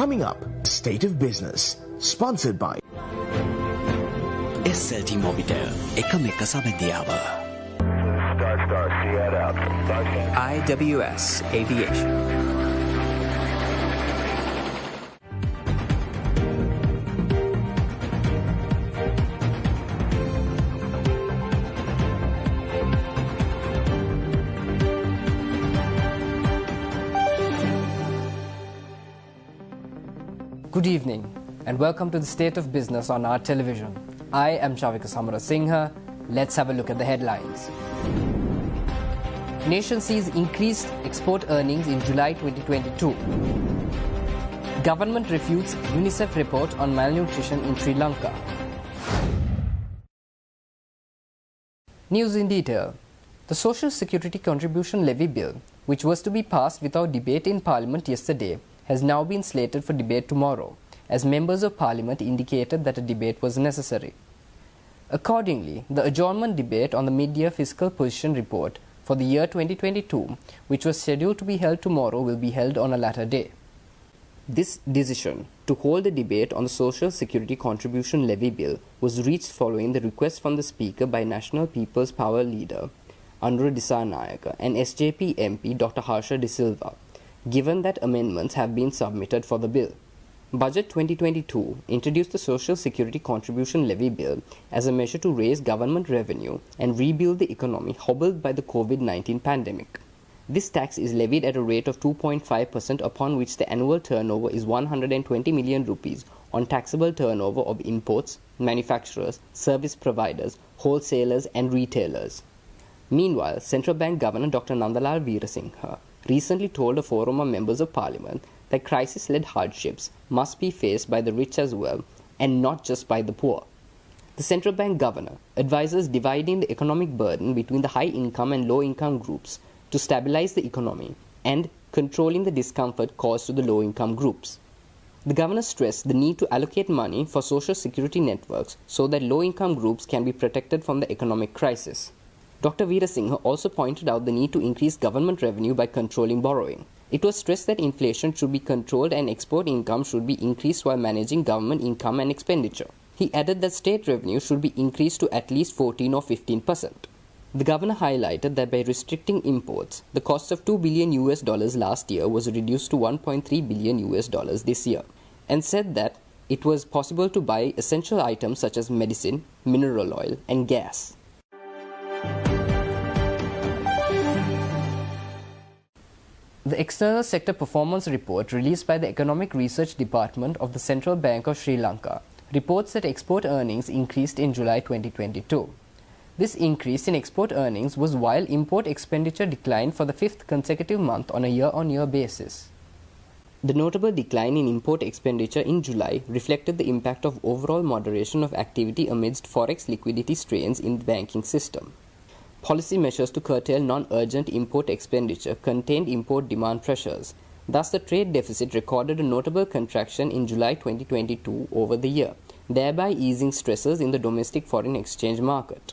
Coming up, State of Business, sponsored by SLT Mobitel, එකම එක සබැඳියාව. IWS Aviation. Good evening and welcome to the State of Business on our television. I am Shavika Samara-Singha. Let's have a look at the headlines. Nation sees increased export earnings in July 2022. Government refutes UNICEF report on malnutrition in Sri Lanka. News in detail. The Social Security Contribution Levy Bill, which was to be passed without debate in Parliament yesterday, has now been slated for debate tomorrow, as members of Parliament indicated that a debate was necessary. Accordingly, the adjournment debate on the mid-year fiscal position report for the year 2022, which was scheduled to be held tomorrow, will be held on a later day. This decision to hold a debate on the Social Security Contribution Levy Bill was reached following the request from the Speaker by National People's Power leader Anura Dissanayaka and SJP MP Dr. Harsha De Silva, given that amendments have been submitted for the bill. Budget 2022 introduced the Social Security Contribution Levy Bill as a measure to raise government revenue and rebuild the economy hobbled by the COVID-19 pandemic. This tax is levied at a rate of 2.5%, upon which the annual turnover is 120 million rupees on taxable turnover of imports, manufacturers, service providers, wholesalers and retailers. Meanwhile, Central Bank Governor Dr. Nandalal Veerasinghe recently told a forum of members of Parliament that crisis-led hardships must be faced by the rich as well, and not just by the poor. The central bank governor advises dividing the economic burden between the high-income and low-income groups to stabilize the economy and controlling the discomfort caused to the low-income groups. The governor stressed the need to allocate money for social security networks so that low-income groups can be protected from the economic crisis. Dr. Veerasinghe also pointed out the need to increase government revenue by controlling borrowing. It was stressed that inflation should be controlled and export income should be increased while managing government income and expenditure. He added that state revenue should be increased to at least 14 or 15%. The governor highlighted that by restricting imports, the cost of $2 billion last year was reduced to $1.3 billion this year, and said that it was possible to buy essential items such as medicine, mineral oil, and gas. The External Sector Performance Report released by the Economic Research Department of the Central Bank of Sri Lanka reports that export earnings increased in July 2022. This increase in export earnings was while import expenditure declined for the fifth consecutive month on a year-on-year basis. The notable decline in import expenditure in July reflected the impact of overall moderation of activity amidst forex liquidity strains in the banking system. Policy measures to curtail non-urgent import expenditure contained import demand pressures. Thus, the trade deficit recorded a notable contraction in July 2022 over the year, thereby easing stresses in the domestic foreign exchange market.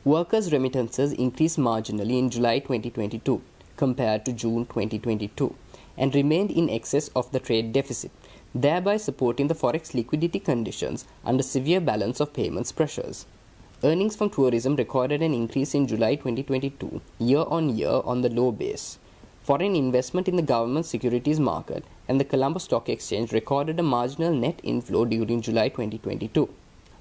Workers' remittances increased marginally in July 2022 compared to June 2022 and remained in excess of the trade deficit, thereby supporting the forex liquidity conditions under severe balance of payments pressures. Earnings from tourism recorded an increase in July 2022 year-on-year on the low base. Foreign investment in the government securities market and the Colombo Stock Exchange recorded a marginal net inflow during July 2022.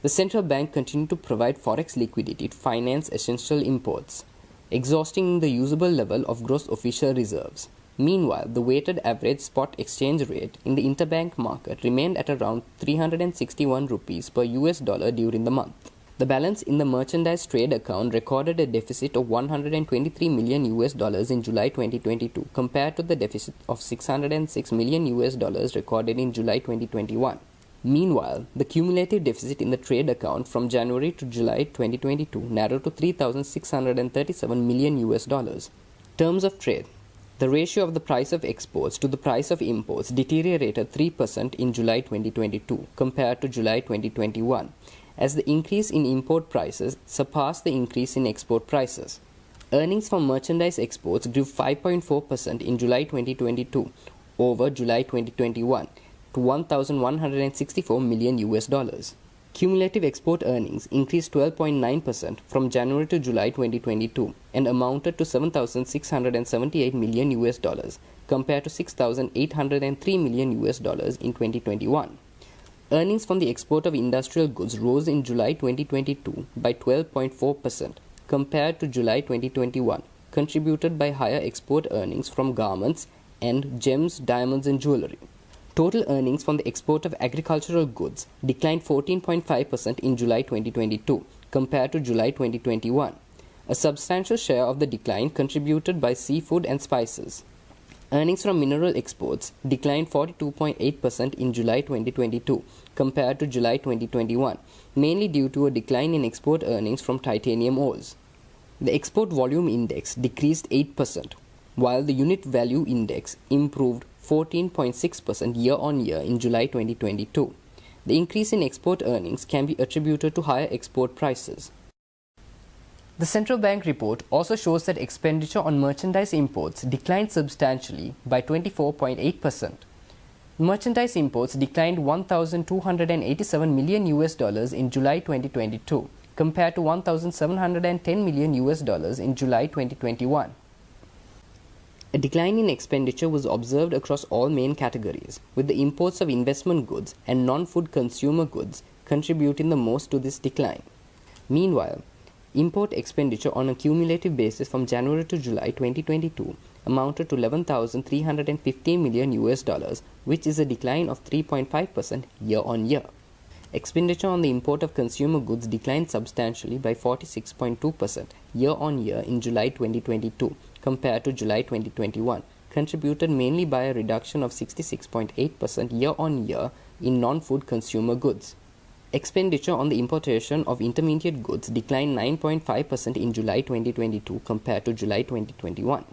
The central bank continued to provide forex liquidity to finance essential imports, exhausting the usable level of gross official reserves. Meanwhile, the weighted average spot exchange rate in the interbank market remained at around 361 rupees per US dollar during the month. The balance in the merchandise trade account recorded a deficit of $123 million in July 2022 compared to the deficit of $606 million recorded in July 2021. Meanwhile, the cumulative deficit in the trade account from January to July 2022 narrowed to $3,637 million. Terms of trade. The ratio of the price of exports to the price of imports deteriorated 3% in July 2022 compared to July 2021. As the increase in import prices surpassed the increase in export prices. Earnings from merchandise exports grew 5.4% in July 2022 over July 2021, to $1,164 million. Cumulative export earnings increased 12.9% from January to July 2022 and amounted to $7,678 million compared to $6,803 million in 2021. Earnings from the export of industrial goods rose in July 2022 by 12.4% compared to July 2021, contributed by higher export earnings from garments and gems, diamonds and jewelry. Total earnings from the export of agricultural goods declined 14.5% in July 2022 compared to July 2021. A substantial share of the decline contributed by seafood and spices. Earnings from mineral exports declined 42.8% in July 2022 compared to July 2021, mainly due to a decline in export earnings from titanium ores. The export volume index decreased 8%, while the unit value index improved 14.6% year-on-year in July 2022. The increase in export earnings can be attributed to higher export prices. The central bank report also shows that expenditure on merchandise imports declined substantially by 24.8%. Merchandise imports declined $1,287 million in July 2022 compared to $1,710 million in July 2021. A decline in expenditure was observed across all main categories, with the imports of investment goods and non-food consumer goods contributing the most to this decline. Meanwhile, import expenditure on a cumulative basis from January to July 2022 amounted to $11,315 million, which is a decline of 3.5% year-on-year. Expenditure on the import of consumer goods declined substantially by 46.2% year-on-year in July 2022 compared to July 2021, contributed mainly by a reduction of 66.8% year-on-year in non-food consumer goods. Expenditure on the importation of intermediate goods declined 9.5% in July 2022 compared to July 2021.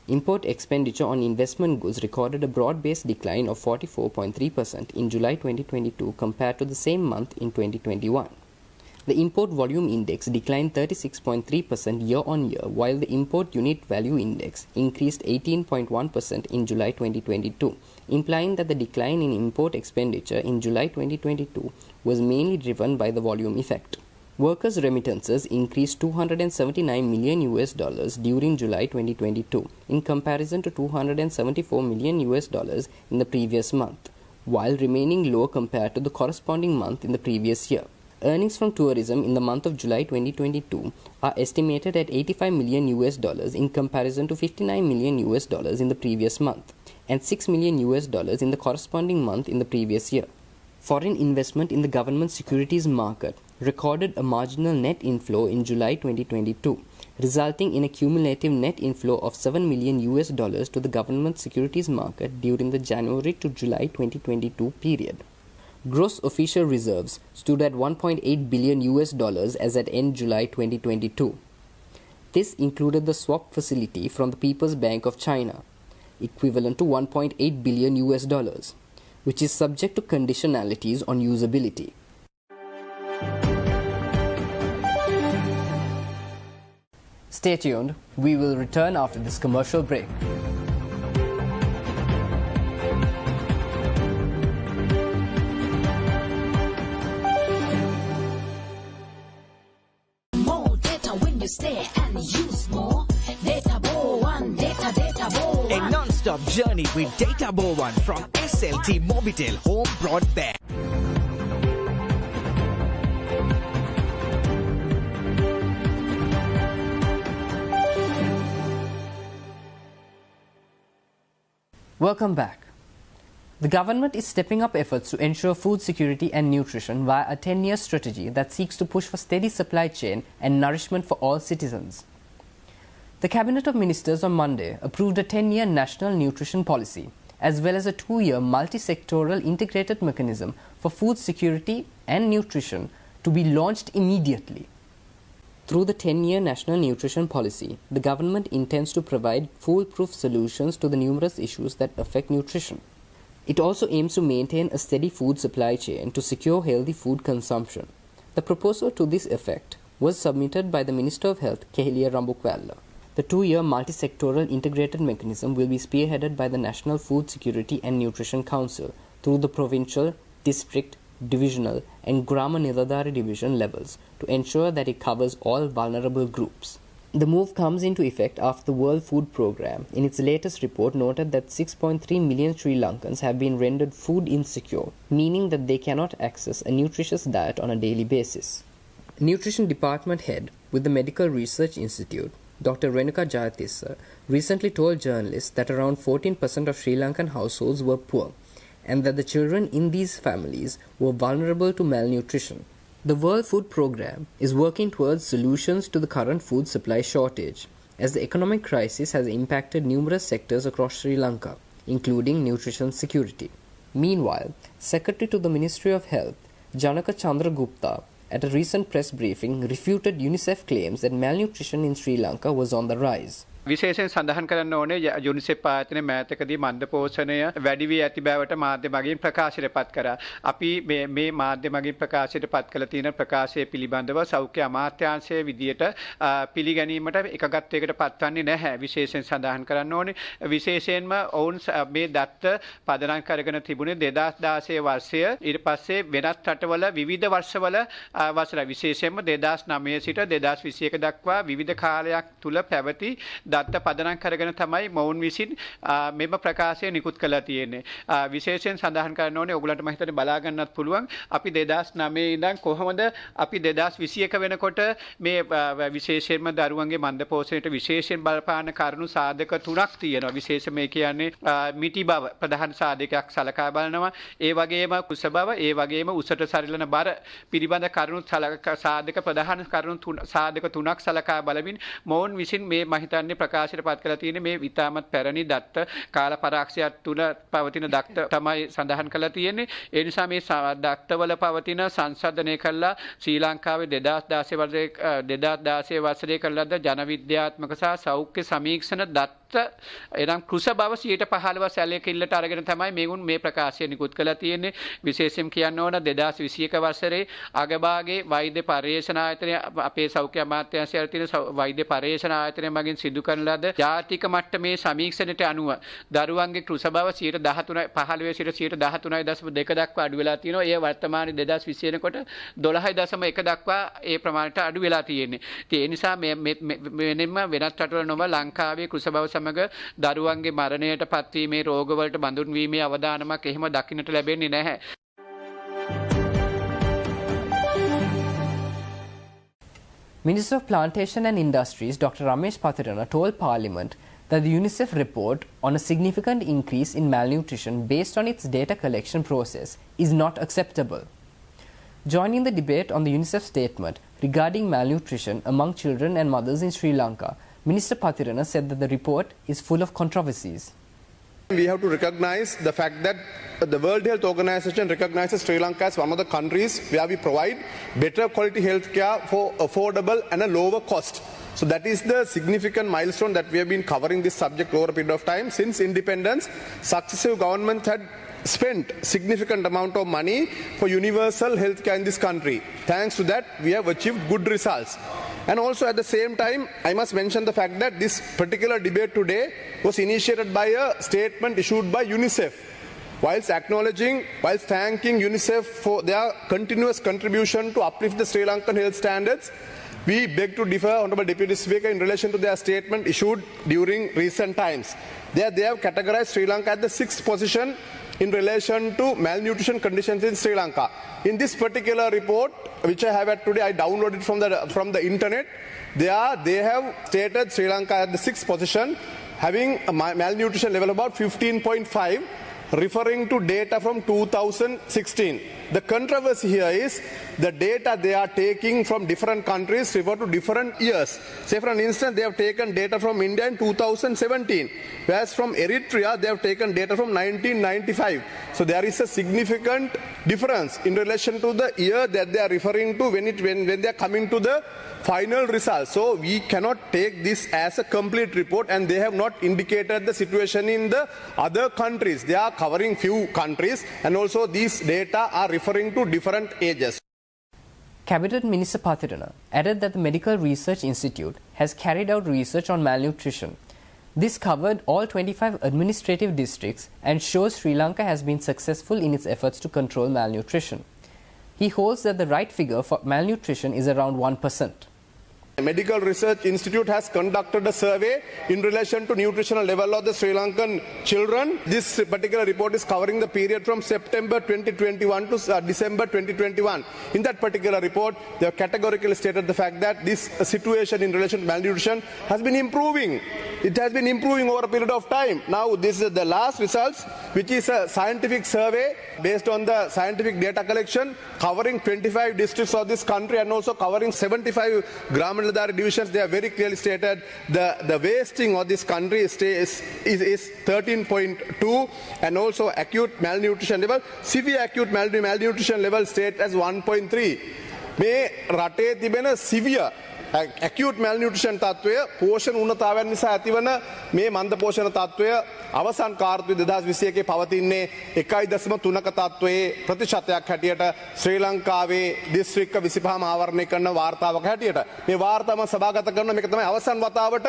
Import expenditure on investment goods recorded a broad-based decline of 44.3% in July 2022 compared to the same month in 2021. The import volume index declined 36.3% year-on-year, while the import unit value index increased 18.1% in July 2022, implying that the decline in import expenditure in July 2022 was mainly driven by the volume effect. Workers' remittances increased $279 million during July 2022 in comparison to $274 million in the previous month, while remaining low compared to the corresponding month in the previous year. Earnings from tourism in the month of July 2022 are estimated at $85 million in comparison to $59 million in the previous month and $6 million in the corresponding month in the previous year. Foreign investment in the government securities market recorded a marginal net inflow in July 2022, resulting in a cumulative net inflow of $7 million to the government securities market during the January to July 2022 period. Gross official reserves stood at $1.8 billion as at end July 2022. This included the swap facility from the People's Bank of China, equivalent to $1.8 billion, which is subject to conditionalities on usability. Stay tuned, we will return after this commercial break. More data when you stay and use more. Data Bow One, data Bow One. A non-stop journey with Data Bow One from SLT Mobitel Home Broadband. Welcome back. The government is stepping up efforts to ensure food security and nutrition via a 10-year strategy that seeks to push for steady supply chain and nourishment for all citizens. The Cabinet of Ministers on Monday approved a 10-year national nutrition policy, as well as a 2-year multi-sectoral integrated mechanism for food security and nutrition to be launched immediately. Through the 10-year National Nutrition Policy, the government intends to provide foolproof solutions to the numerous issues that affect nutrition. It also aims to maintain a steady food supply chain to secure healthy food consumption. The proposal to this effect was submitted by the Minister of Health, Kehiliya Rambukwalla. The 2-year multi-sectoral integrated mechanism will be spearheaded by the National Food Security and Nutrition Council through the provincial, district, divisional and Grama Niladhari division levels to ensure that it covers all vulnerable groups. The move comes into effect after the World Food Programme in its latest report noted that 6.3 million Sri Lankans have been rendered food insecure, meaning that they cannot access a nutritious diet on a daily basis. Nutrition Department Head with the Medical Research Institute, Dr. Renuka Jayatissa, recently told journalists that around 14% of Sri Lankan households were poor and that the children in these families were vulnerable to malnutrition. The World Food Programme is working towards solutions to the current food supply shortage, as the economic crisis has impacted numerous sectors across Sri Lanka, including nutrition security. Meanwhile, Secretary to the Ministry of Health, Janaka Chandragupta, at a recent press briefing refuted UNICEF claims that malnutrition in Sri Lanka was on the rise. විශේෂයෙන් සඳහන් කරන්න ඕනේ UNICEF ආයතනයේ මෑතකදී මන්ද පෝෂණය වැඩි වී ඇති බවට මාධ්‍ය මගින් ප්‍රකාශයටපත් කරා. අපි මේ මාධ්‍ය මගින් ප්‍රකාශයටපත් කළ තියෙන ප්‍රකාශය පිළිබඳව සෞඛ්‍ය අමාත්‍යාංශයේ විදියට පිළිගැනීමට එකගත්වයකට පත්වන්නේ නැහැ. විශේෂයෙන් සඳහන් කරන්න ඕනේ. විශේෂයෙන්ම ඔවුන් මේ දත්ත පදනම් කරගෙන තිබුණේ 2016 වර්ෂය. ඊට පස්සේ වෙනත් රටවල විවිධ වර්ෂවල වසර විශේෂයෙන්ම 2009 සිට 2021 දක්වා විවිධ කාලයක් තුල පැවති දත්ත පදනම් කරගෙන තමයි මොවුන් විසින් මෙම ප්‍රකාශය නිකුත් කළා තියෙන්නේ. විශේෂයෙන් සඳහන් කරන්න ඕනේ ඔයගලන්ට මම හිතන්නේ බලා ගන්නත් පුළුවන් අපි 2009 ඉඳන් කොහොමද අපි 2021 වෙනකොට මේ විශේෂයෙන්ම දරුවන්ගේ මන්ද පෝෂණයට විශේෂයෙන් බලපාන කරුණු සාධක තුනක් තියෙනවා. විශේෂයෙන් මේ කියන්නේ මිටි බව ප්‍රධාන සාධකයක් සලකා බලනවා. ඒ වගේම කුස බව, ඒ වගේම උසට සරිලන බර පිළිබඳ කරුණු සාධක ප්‍රධාන කරුණු සාධක තුනක් සලකා බලමින් මොවුන් විසින් මේ මම හිතන්නේ ප්‍රකාශයට පත් කළා තියෙන්නේ මේ විතාමත් පැරණි දත්ත කාල පරාක්ෂයක් තුන පවතින දත්ත තමයි සඳහන් කළා තියෙන්නේ. ඒ නිසා මේ දත්තවල පවතින සංශෝධනය කළා ශ්‍රී ලංකාවේ 2016 වසරේ කළාද ජන විද්‍යාත්මක සහ සෞඛ්‍ය සමීක්ෂණ දත්ත එනම් කුස බව 15% සැලකිල්ලට අරගෙන තමයි මේගොල්ලෝ මේ ප්‍රකාශය නිකුත් කළා තියෙන්නේ. විශේෂයෙන් කියන්න ඕන 2021 වසරේ අගභාගයේ වෛද්‍ය පර්යේෂණ ආයතනය අපේ සෞඛ්‍ය අමාත්‍යාංශය තියෙන වෛද්‍ය පර්යේෂණ ආයතනය මගින් සිදු කරන ලද ජාතික මට්ටමේ සමීක්ෂණයට අනුව දරුවන්ගේ කුස බව 15% සිට 13.2 දක්වා අඩු වෙලා තියෙනවා. ඒ වර්තමානයේ 2020 වෙනකොට 12.1 දක්වා ඒ ප්‍රමාණයට අඩු වෙලා තියෙන්නේ. ඒ නිසා වෙනම වෙනත් රටවල නොව ලංකාවේ කුස බව සමග දරුවන්ගේ මරණයට පත්වීමේ රෝගවලට බඳුන් වීමේ අවදානමක් එහෙම දකින්නට ලැබෙන්නේ නැහැ. Minister of Plantation and Industries Dr. Ramesh Pathirana told Parliament that the UNICEF report on a significant increase in malnutrition based on its data collection process is not acceptable. Joining the debate on the UNICEF statement regarding malnutrition among children and mothers in Sri Lanka, Minister Pathirana said that the report is full of controversies. We have to recognize the fact that the World Health Organization recognizes Sri Lanka as one of the countries where we provide better quality health care for affordable and a lower cost. So that is the significant milestone that we have been covering this subject over a period of time. Since independence, successive governments had spent significant amount of money for universal health care in this country. Thanks to that, we have achieved good results. And also at the same time, I must mention the fact that this particular debate today was initiated by a statement issued by UNICEF. Whilst thanking UNICEF for their continuous contribution to uplift the Sri Lankan health standards, we beg to differ, Honourable Deputy Speaker, in relation to their statement issued during recent times. They have categorized Sri Lanka at the 6th position in relation to malnutrition conditions in Sri Lanka. In this particular report, which I have today, I downloaded from the internet. They have stated Sri Lanka at the 6th position, having a malnutrition level of about 15.5, referring to data from 2016. The controversy here is the data they are taking from different countries refer to different years. Say for an instance, they have taken data from India in 2017, whereas from Eritrea they have taken data from 1995. So there is a significant difference in relation to the year that they are referring to when they are coming to the final results. So we cannot take this as a complete report, and they have not indicated the situation in the other countries. They are covering few countries, and also these data are referring to different ages. Cabinet Minister Pathirana added that the Medical Research Institute has carried out research on malnutrition. This covered all 25 administrative districts and shows Sri Lanka has been successful in its efforts to control malnutrition. He holds that the right figure for malnutrition is around 1%. Medical Research Institute has conducted a survey in relation to nutritional level of the Sri Lankan children. This particular report is covering the period from September 2021 to December 2021. In that particular report, they have categorically stated the fact that this situation in relation to malnutrition has been improving. It has been improving over a period of time. Now, this is the last results, which is a scientific survey based on the scientific data collection covering 25 districts of this country and also covering 75 Gram divisions. They have very clearly stated the wasting of this country is 13.2, and also acute malnutrition level, severe acute malnutrition level state as 1.3. මේ රටේ තිබෙන severe acute malnutrition තත්වය පෝෂණ උන්නතාවයන් නිසා ඇතිවන මේ මන්ද පෝෂණ තත්වය අවසන් කාර්තුවේ 2021 පවතින්නේ 1.3ක තත්වයේ ප්‍රතිශතයක් හැටියට ශ්‍රී ලංකාවේ දිස්ත්‍රික්ක 25ම ආවරණය කරන වාර්තාවක හැටියට මේ වාර්තාව සභාගත කරන මේක තමයි අවසන් වතාවට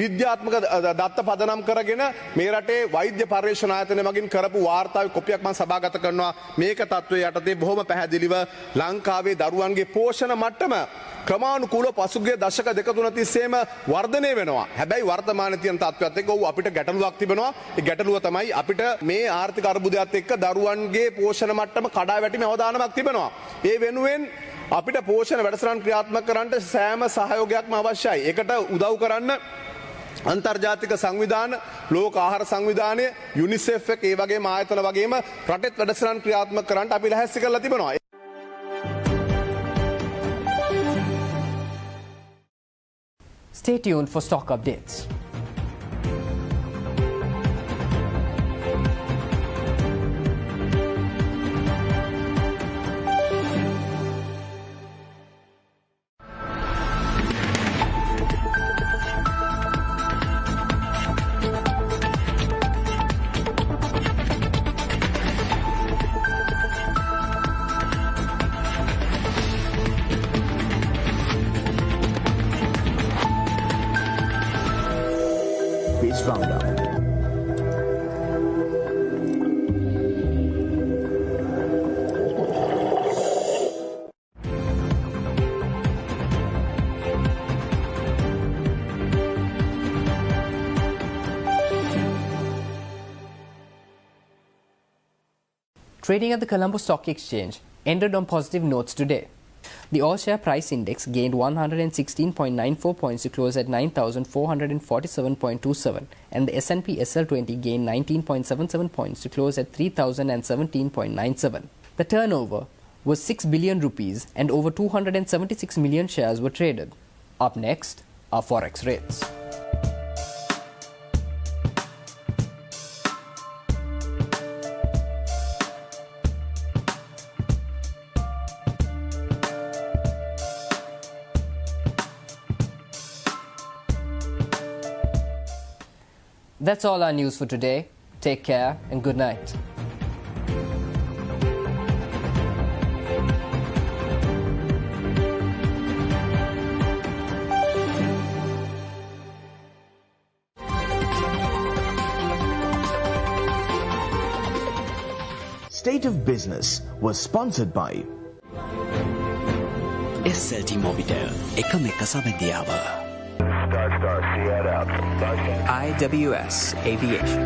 විද්‍යාත්මක දත්ත පදනම් කරගෙන මේ රටේ වෛද්‍ය පර්යේෂණ ආයතනය මගින් කරපු වාර්තාවේ කොපියක් මම සභාගත කරනවා මේක තත්වයේ යටතේ බොහොම පැහැදිලිව ලංකාවේ දරුවන්ගේ පෝෂණ මට්ටම ක්‍රමානුකූලව පසුගිය දශක දෙක තුන තිස්සේම වර්ධනය වෙනවා. හැබැයි වර්තමානයේ තියෙන තත්ත්වයක් එක්ක ඔව් අපිට ගැටලුවක් තිබෙනවා. ඒ ගැටලුව තමයි අපිට මේ ආර්ථික අර්බුදයත් එක්ක දරුවන්ගේ පෝෂණ මට්ටම කඩා වැටීමේ අවදානමක් තිබෙනවා. ඒ වෙනුවෙන් අපිට පෝෂණ වැඩසටහන් ක්‍රියාත්මක කරන්න සෑම සහයෝගයක්ම අවශ්‍යයි. ඒකට උදව් කරන්න අන්තර්ජාතික සංවිධාන, ලෝක ආහාර සංවිධානය, යුනිසෙෆ් එක ඒ වගේම ආයතන වගේම රටෙත් වැඩසටහන් ක්‍රියාත්මක කරන්න අපි ලැහැස්ති කරලා තිබෙනවා. Stay tuned for stock updates. Biz Roundup. Trading at the Colombo Stock Exchange ended on positive notes today. The all-share price index gained 116.94 points to close at 9,447.27, and the S&P SL20 gained 19.77 points to close at 3,017.97. The turnover was 6 billion rupees and over 276 million shares were traded. Up next are forex rates. That's all our news for today. Take care and good night. State of Business was sponsored by SLT Mobitel එකම එක සමගියාව. IWS Aviation